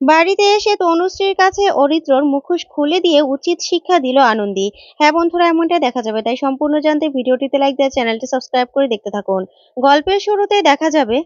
বাড়িতে এসে তনুশ্রীর কাছে অরিত্রর মুখোশ খুলে দিয়ে উচিত শিক্ষা দিল আনন্দী। হ্যাঁ বন্ধুরা, এমনটাই দেখা যাবে, তাই সম্পূর্ণ জানতে ভিডিওটিতে লাইক দিয়ে চ্যানেলটি সাবস্ক্রাইব করে দেখতে থাকুন। গল্পের শুরুতে দেখা যাবে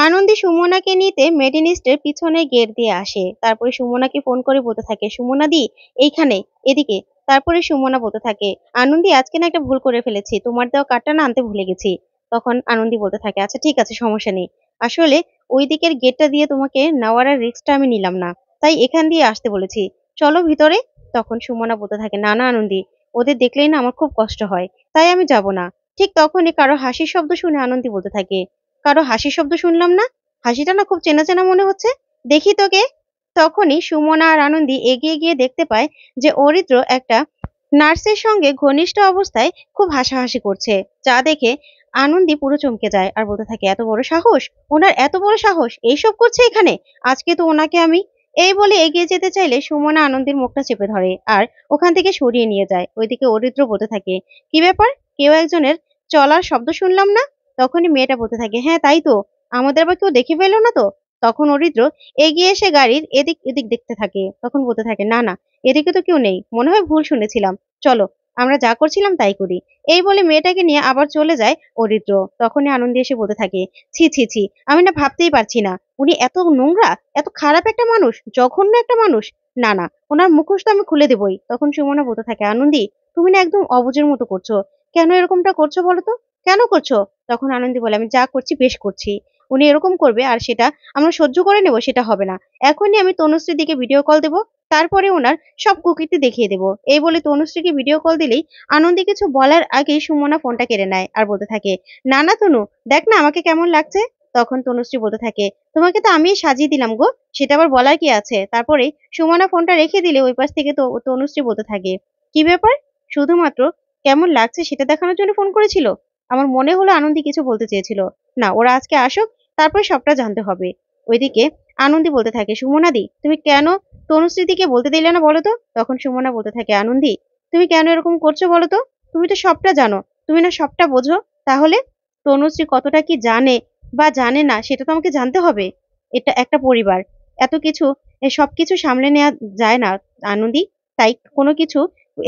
আনন্দী সুমনাকে নিতে মেডিনিস্টের পিছনে গেট দিয়ে আসে। তারপরে সুমনাকে ফোন করে বলতে থাকে, সুমনা দি এইখানে, এদিকে। তারপরে সুমনা বলতে থাকে, আনন্দী আজকে না একটা ভুল করে ফেলেছি, তোমার দেওয়া কার্ডটা না আনতে ভুলে গেছি। তখন আনন্দী বলতে থাকে, আচ্ছা ঠিক আছে, সমস্যা নেই। আসলে ওই দিকের গেটটা দিয়ে তোমাকে নেওয়ার আর রিস্কটা আমি নিলাম না, তাই এখান দিয়ে আসতে বলেছি, চলো ভিতরে। তখন সুমনা বলতে থাকে, না না আনন্দী, ওদের দেখলেই না আমার খুব কষ্ট হয়, তাই আমি যাব না। ঠিক তখনই কারো হাসির শব্দ শুনে আনন্দী বলতে থাকে, কারো হাসির শব্দ শুনলাম না, হাসিটা না খুব চেনা চেনা মনে হচ্ছে, দেখি তোকে। তখনই সুমনা আর আনন্দী এগিয়ে গিয়ে দেখতে পায় যে অরিত্র একটা নার্সের সঙ্গে ঘনিষ্ঠ অবস্থায় খুব হাসাহাসি করছে, যা দেখে আনন্দী পুরো চমকে যায় আর বলতে থাকে, এত বড় সাহস, ওনার এত বড় সাহস, এইসব করছে এখানে, আজকে তো ওনাকে আমি। এই বলে এগিয়ে যেতে চাইলে সুমনা আনন্দীর মুখটা চেপে ধরে আর ওখান থেকে সরিয়ে নিয়ে যায়। ওইদিকে অরিত্র বলতে থাকে, কি ব্যাপার, কেউ একজনের চলার শব্দ শুনলাম না। তখনই মেয়েটা বলতে থাকে, হ্যাঁ তাই তো, আমাদের আবার কেউ দেখে ফেললো না তো। তখন অরিত্র এগিয়ে এসে গাড়ির এদিক এদিক দেখতে থাকে, তখন বলতে থাকে, না না, এদিকে তো কেউ নেই, মনে হয় ভুল শুনেছিলাম, চলো আমরা যা করছিলাম তাই করি। এই বলে মেয়েটাকে নিয়ে আবার চলে যায় অরিত্র। তখনই আনন্দী এসে বলতে থাকে, ছি ছি ছি, আমি না ভাবতেই পারছি না, উনি এত নোংরা, এত খারাপ একটা মানুষ, জঘন্য একটা মানুষ। না না, ওনার মুখোশ তো আমি খুলে দেবই। তখন সুমনা বলতে থাকে, আনন্দী তুমি না একদম অবুঝের মতো করছো, কেন এরকমটা করছো বলো তো, কেন করছো? তখন আনন্দী বলে, আমি যা করছি বেশ করছি, উনি এরকম করবে আর সেটা আমরা সহ্য করে নেবো, সেটা হবে না। এখনই আমি তনুশ্রীর দিকে ভিডিও কল দেবো, তারপরে ওনার সব কুকীর্তি দেখিয়ে দেবো। এই বলে তনুশ্রীকে ভিডিও কল দিলেই আনন্দী কিছু বলার আগেই সুমনা ফোনটা কেড়ে নেয় আর বলতে থাকে, না না তনু, দেখ না আমাকে কেমন লাগছে। তখন তনুশ্রী বলতে থাকে, তোমাকে তো আমি সাজিয়ে দিলাম গো, সেটা আবার বলার কি আছে। তারপরে সুমনা ফোনটা রেখে দিলে ওই পাশ থেকে তো তনুশ্রী বলতে থাকে, কি ব্যাপার, শুধুমাত্র কেমন লাগছে সেটা দেখানোর জন্য ফোন করেছিল? আমার মনে হলো আনন্দী কিছু বলতে চেয়েছিল। না, ওরা আজকে আসুক, তারপর সবটা জানতে হবে। ওইদিকে আনন্দী বলতে থাকে, সুমনাদি তুমি কেন তনুশ্রীদিকে বলতে দিলে না বলো তো? তখন সুমনা বলতে থাকে, আনন্দী তুমি কেন এরকম করছো বলো তো, তুমি তো সবটা জানো, তুমি না সবটা বোঝো, তাহলে তনুশ্রী কতটা কি জানে বা জানে না সেটা তো আমাকে জানতে হবে। এটা একটা পরিবার, এত কিছু, সবকিছু সামলে নেওয়া যায় না আনন্দী, তাই কোনো কিছু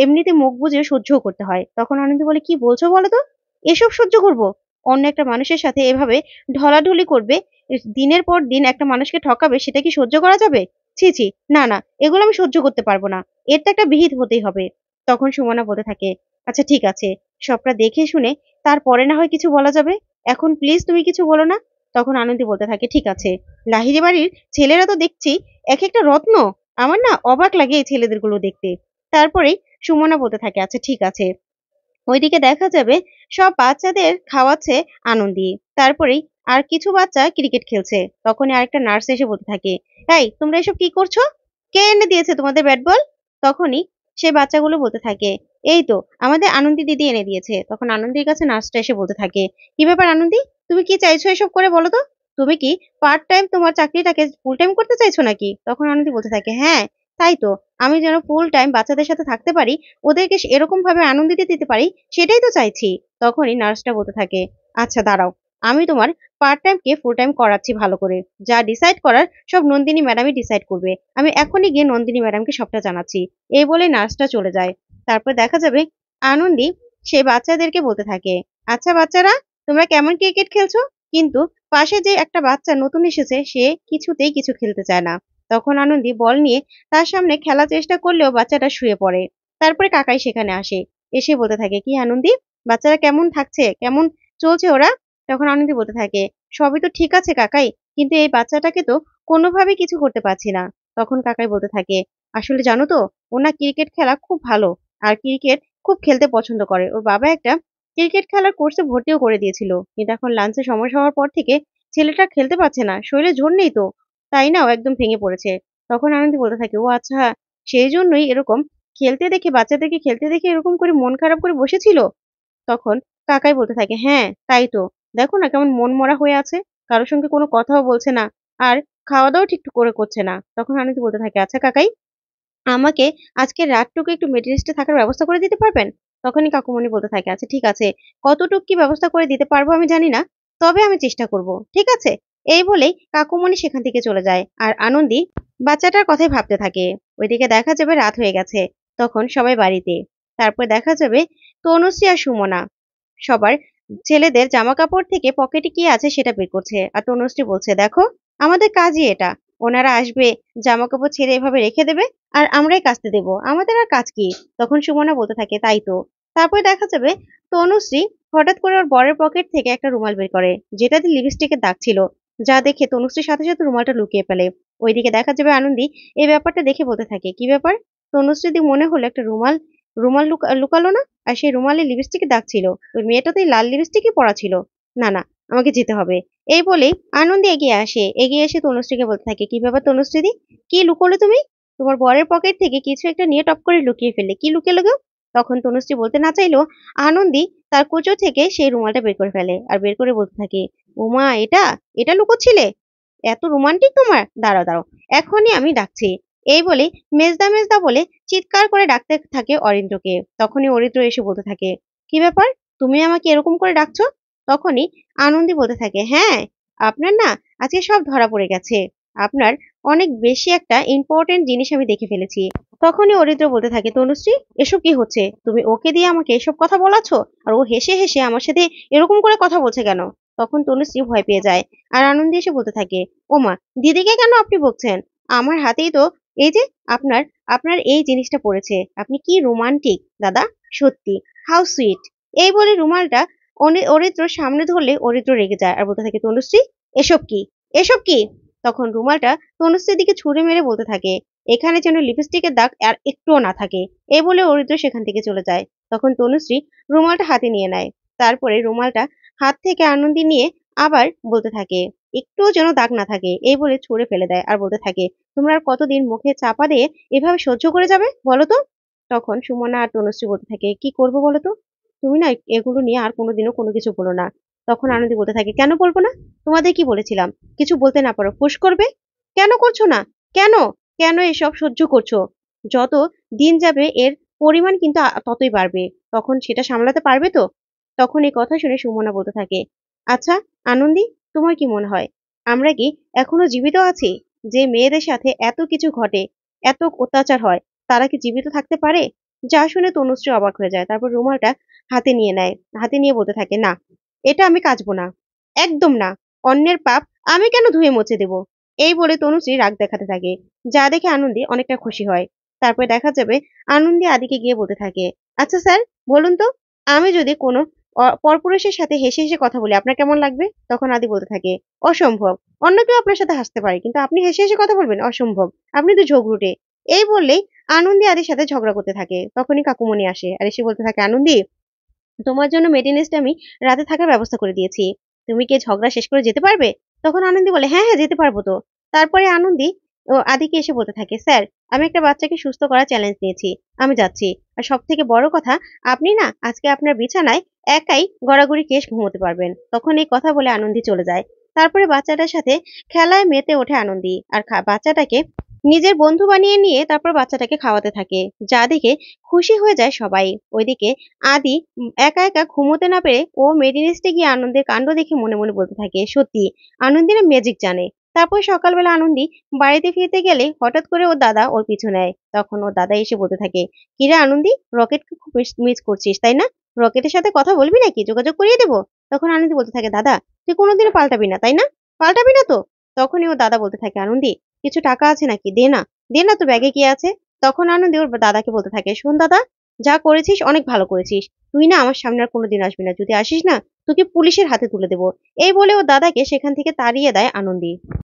এমনিতে মুখ বুজে সহ্যও করতে হয়। তখন আনন্দী বলে, কি বলছো বলো তো, এসব সহ্য করব? অন্য একটা মানুষের সাথে এভাবে ঢলাঢলি করবে, দিনের পর দিন একটা মানুষকে ঠকাবে, সেটা কি সহ্য করা যাবে? ছি ছি, না না, এগুলো আমি সহ্য করতে পারবো না, এর তো একটা বিহিত হতেই হবে। তখন সুমনা বলতে থাকে, আচ্ছা ঠিক আছে, সবটা দেখে শুনে তারপরে না হয় কিছু বলা যাবে, এখন প্লিজ তুমি কিছু বলো না। তখন আনন্দী বলতে থাকে, ঠিক আছে, লাহিড়ী বাড়ির ছেলেরা তো দেখছি এক একটা রত্ন, আমার না অবাক লাগে এই ছেলেদের গুলো দেখতে। তারপরেই সুমনা বলতে থাকে, আচ্ছা ঠিক আছে। ওইদিকে দেখা যাবে সব বাচ্চাদের খাওয়াচ্ছে আনন্দী। তারপরেই আর কিছু বাচ্চা ক্রিকেট খেলছে। তখনই আরেকটা নার্স এসে বলতে থাকে, এই তোমরা এসব কি করছো, কে এনে দিয়েছে তোমাদের ব্যাট বল? তখনই সে বাচ্চাগুলো বলতে থাকে, এই তো আমাদের আনন্দী দিদি এনে দিয়েছে। তখন আনন্দীর কাছে নার্সটা এসে বলতে থাকে, কি ব্যাপার আনন্দী, তুমি কি চাইছো এসব করে বলো তো, তুমি কি পার্ট টাইম তোমার চাকরিটাকে ফুল টাইম করতে চাইছো নাকি? তখন আনন্দী বলতে থাকে, হ্যাঁ তাই তো, আমি যেন ফুল টাইম বাচ্চাদের সাথে থাকতে পারি, ওদেরকে এরকম ভাবে আনন্দ দিতে পারি, সেটাই তো চাইছি। তখনই নার্সটা বলতে থাকে, আচ্ছা দাঁড়াও, আমি তোমার পার্ট টাইম কে ফুল টাইম করাচ্ছি ভালো করে, যা ডিসাইড করার সব নন্দিনী ম্যাডামই ডিসাইড করবে, আমি এখনই গিয়ে নন্দিনী ম্যাডামকে সবটা জানাচ্ছি। এই বলে নার্সটা চলে যায়। তারপর দেখা যাবে আনন্দী সে বাচ্চাদেরকে বলতে থাকে, আচ্ছা বাচ্চারা, তোমরা কেমন ক্রিকেট খেলছো? কিন্তু পাশে যে একটা বাচ্চা নতুন এসেছে, সে কিছুতেই কিছু খেলতে চায় না। তখন আনন্দী বল নিয়ে তার সামনে খেলার চেষ্টা করলেও বাচ্চাটা শুয়ে পড়ে। তারপরে কাকাই সেখানে আসে, এসে বলতে থাকে, কি আনন্দী, বাচ্চারা কেমন থাকছে, কেমন চলছে ওরা? তখন আনন্দী বলতে থাকে, সবই তো ঠিক আছে কাকাই, কিন্তু এই বাচ্চাটাকে তো কোনোভাবে কিছু করতে পারছি না। তখন কাকাই বলতে থাকে, আসলে জানো তো, ও না ক্রিকেট খেলা খুব ভালো, আর ক্রিকেট খুব খেলতে পছন্দ করে, ওর বাবা একটা ক্রিকেট খেলার কোর্সে ভর্তিও করে দিয়েছিল, কিন্তু এখন লাঞ্চের সময় হওয়ার পর থেকে ছেলেটা খেলতে পারছে না, শরীরে জোর নেই তো, তাই না ও একদম ভেঙে পড়েছে। তখন আনন্দী বলতে থাকে, ও আচ্ছা, সেই জন্যই এরকম খেলতে দেখে, বাচ্চাদেরকে খেলতে দেখে এরকম করে মন খারাপ করে বসেছিল। তখন কাকাই বলতে থাকে, হ্যাঁ তাই তো, দেখো না কেমন মন মরা হয়ে আছে, কারোর সঙ্গে কোনো কথাও বলছে না, আর খাওয়া দাওয়া ঠিক করে করছে না। তখন আনন্দ বলতে থাকে, আচ্ছা কাকাই, আমাকে আজকে রাতটুকু একটু মেডিরেস্টে থাকার ব্যবস্থা করে দিতে পারবেন? তখনই কাকুমণি বলতে থাকে, আচ্ছা ঠিক আছে, কতটুক কি ব্যবস্থা করে দিতে পারবো আমি জানি না, তবে আমি চেষ্টা করব, ঠিক আছে। এই বলেই কাকুমণি সেখান থেকে চলে যায় আর আনন্দী বাচ্চাটার কথাই ভাবতে থাকে। ওইদিকে দেখা যাবে রাত হয়ে গেছে। তখন সবাই বাড়িতে। তারপর দেখা যাবে তনুশ্রী আর সুমনা সবার ছেলেদের জামাকাপড় থেকে পকেটে কি আছে সেটা বের করছে। আর তনুশ্রী বলছে, "দেখো, আমাদের কাজই এটা। ওনারা আসবে, জামাকাপড় ছেড়ে এভাবে রেখে দেবে, আর আমরাই কাচতে দেব। আমাদের আর কাজ কি?" তখন সুমনা বলতে থাকে, "তাই তো।" তারপরে দেখা যাবে তনুশ্রী হঠাৎ করে ওর বরের পকেট থেকে একটা রুমাল বের করে, যেটাতে লিপস্টিকের দাগ ছিল। যা দেখে তনুশ্রীর সাথে সাথে রুমালটা লুকিয়ে ফেলে। ওইদিকে দেখা যাবে আনন্দী এই ব্যাপারটা দেখে বলতে থাকে, "কি ব্যাপার?" তনুশ্রীর দিয়ে মনে হলো একটা রুমাল রুমাল লুকালো না? আর সেই রুমালে লিপস্টিকের দাগ ছিল। ওই মেয়েটা তো এই লাল লিপস্টিকই পরা ছিল। না, না, আমাকে যেতে হবে। এই বলেই আনন্দী এগিয়ে আসে। এগিয়ে এসে তনুশ্রীকে বলতে থাকে, "কি ব্যাপার তনুশ্রীদি? কি লুকোলে তুমি? তোমার বরের পকেট থেকে কিছু একটা নিয়ে টপ করে লুকিয়ে ফেললে। কি লুকিয়ে গো?" তখন তনুশ্রী বলতে না চাইলেও আনন্দী তার কুঁচো থেকে সেই রুমালটা বের করে ফেলে। আর বের করে বলতে থাকে, "ওমা এটা? এটা লুকোচ্ছিলে? এত রোমান্টিক তোমার? দাঁড়াও, দাঁড়াও। এখনই আমি ডাকছি।" এই বলে মেজদা, মেজদা বলে চিৎকার করে ডাকতে থাকে অরিন্দ্রকে। তখনই অরিন্দ্র এসে বলতে থাকে, "কি ব্যাপার? তুমি আমাকে এরকম করে ডাকছো?" তখনই আনন্দী বলতে থাকে, "হ্যাঁ, আপনার না আজকে সব ধরা পড়ে গেছে। আপনার অনেক বেশি একটা ইম্পোর্টেন্ট জিনিস আমি দেখে ফেলেছি।" তখনই অরিন্দ্র বলতে থাকে, "তনুশ্রী, এসব কি হচ্ছে? তুমি ওকে দিয়ে আমাকে এসব কথা বলাচ্ছ? আর ও হেসে হেসে আমার সাথে এরকম করে কথা বলছে কেন?" তখন তনুশ্রী ভয় পেয়ে যায়। আর আনন্দী এসে বলতে থাকে, "ওমা, দিদিকে কেন আপনি বকছেন? আমার হাতেই তো এই যে আপনার আপনার এই জিনিসটা পড়েছে। আপনি কি রোমান্টিক দাদা, সত্যি, হাউ সুইট।" এই বলে রুমালটা অরিত্রর সামনে ধরলে অরিত্র রেগে যায় আর বলতে থাকে, "তনুশ্রী, এসব কি? এসব কি?" তখন রুমালটা তনুশ্রীর দিকে ছুঁড়ে মেরে বলতে থাকে, "এখানে যেন লিপস্টিকের দাগ আর একটুও না থাকে।" এই বলে অরিত্র সেখান থেকে চলে যায়। তখন তনুশ্রী রুমালটা হাতে নিয়ে নেয়। তারপরে রুমালটা হাত থেকে আনন্দী নিয়ে আবার বলতে থাকে, "একটুও যেন দাগ না থাকে।" এই বলে ছুঁড়ে ফেলে দেয় আর বলতে থাকে, "তোমরা আর কতদিন মুখে চাপা দিয়ে এভাবে সহ্য করে যাবে বলো তো?" তখন সুমনা আর তনুশ্রী বলতে থাকে, "কি করবো বলো তো? তুমি না এগুলো নিয়ে আর কোনোদিনও কোনো কিছু বলো না।" তখন আনন্দী বলতে থাকে, "কেন বলবো না? তোমাদের কি বলেছিলাম? কিছু বলতে না পারো ফুস করবে? কেন করছো না? কেন? কেন এসব সহ্য করছো? যত দিন যাবে এর পরিমাণ কিন্তু ততই বাড়বে। তখন সেটা সামলাতে পারবে তো?" তখন এই কথা শুনে সুমনা বলতে থাকে, "আচ্ছা আনন্দী, তোমার কি মনে হয় আমরা কি এখনো জীবিত আছি? যে মেয়েদের সাথে এত কিছু ঘটে, এত অত্যাচার হয়, তারা কি জীবিত থাকতে পারে?" যা শুনে তনুশ্রী অবাক হয়ে যায়। তারপর রুমালটা হাতে নিয়ে নেয়। হাতে নিয়ে বলতে থাকে, "না, এটা আমি কাচবো না। একদম না। অন্যের পাপ আমি কেন ধুয়ে মুছে দেব?" এই বলে তনুশ্রী রাগ দেখাতে থাকে। যা দেখে আনন্দী অনেকটা খুশি হয়। তারপরে দেখা যাবে আনন্দী আদিকে গিয়ে বলতে থাকে, "আচ্ছা স্যার, বলুন তো, আমি যদি কোনো পরপুরুষের সাথে হেসে হেসে কথা বলি আপনার কেমন লাগবে?" তখন আদি বলতে থাকে, "অসম্ভব। অন্য কেউ আপনার সাথে হাসতে পারে, কিন্তু আপনি হেসে হেসে কথা বলবেন? অসম্ভব। আপনি তো ঝগড়ুটে।" এই বললেই আনন্দী আদির সাথে ঝগড়া করতে থাকে। তখনই কাকুমণি আসে আর এসে বলতে থাকে, "আনন্দী, তোমার জন্য মেডেনিস্টে আমি রাতে থাকার ব্যবস্থা করে দিয়েছি। তুমি কি ঝগড়া শেষ করে যেতে পারবে?" তখন আনন্দী বলে, "হ্যাঁ, হ্যাঁ, যেতে পারবো তো।" তারপরে আনন্দী আদিকে এসে বলতে থাকে, "স্যার, আমি একটা বাচ্চাকে সুস্থ করার চ্যালেঞ্জ নিয়েছি। আমি যাচ্ছি। আর সবথেকে বড় কথা, আপনি না আজকে আপনার বিছানায় একাই গড়াগড়ি কেশ ঘুমোতে পারবেন।" তখন এই কথা বলে আনন্দী চলে যায়। তারপরে বাচ্চাটার সাথে খেলায় মেতে ওঠে আনন্দী। আর বাচ্চাটাকে নিজের বন্ধু বানিয়ে নিয়ে তারপর বাচ্চাটাকে খাওয়াতে থাকে। যা দেখে খুশি হয়ে যায় সবাই। ওইদিকে আদি একা একা ঘুমোতে না পেরে ও মেরিনেস্টে গিয়ে আনন্দের কাণ্ড দেখে মনে মনে বলতে থাকে, সত্যি আনন্দী না ম্যাজিক জানে। তারপর সকালবেলা আনন্দী বাড়িতে ফিরতে গেলে হঠাৎ করে ওর দাদা ওর পিছু নেয়। তখন ওর দাদা এসে বলতে থাকে, "কিরে আনন্দী, রকেটকে খুব মিস করছিস তাই না? রকেটের সাথে কথা বলবি নাকি? যোগাযোগ করিয়ে দেবো?" তখন আনন্দী বলতে থাকে, "দাদা, তুই কোনোদিনও পাল্টাবি না তাই না? পাল্টাবি না তো?" তখনই ওর দাদা বলতে থাকে, "আনন্দী, কিছু টাকা আছে নাকি? দে না, দে না, তো ব্যাগে কি আছে?" তখন আনন্দী ওর দাদাকে বলতে থাকে, "শোন দাদা, যা করেছিস অনেক ভালো করেছিস। তুই না আমার সামনে আর কোনোদিন আসবি না। যদি আসিস না, তোকে পুলিশের হাতে তুলে দেব।" এই বলে ওর দাদাকে সেখান থেকে তাড়িয়ে দেয় আনন্দী।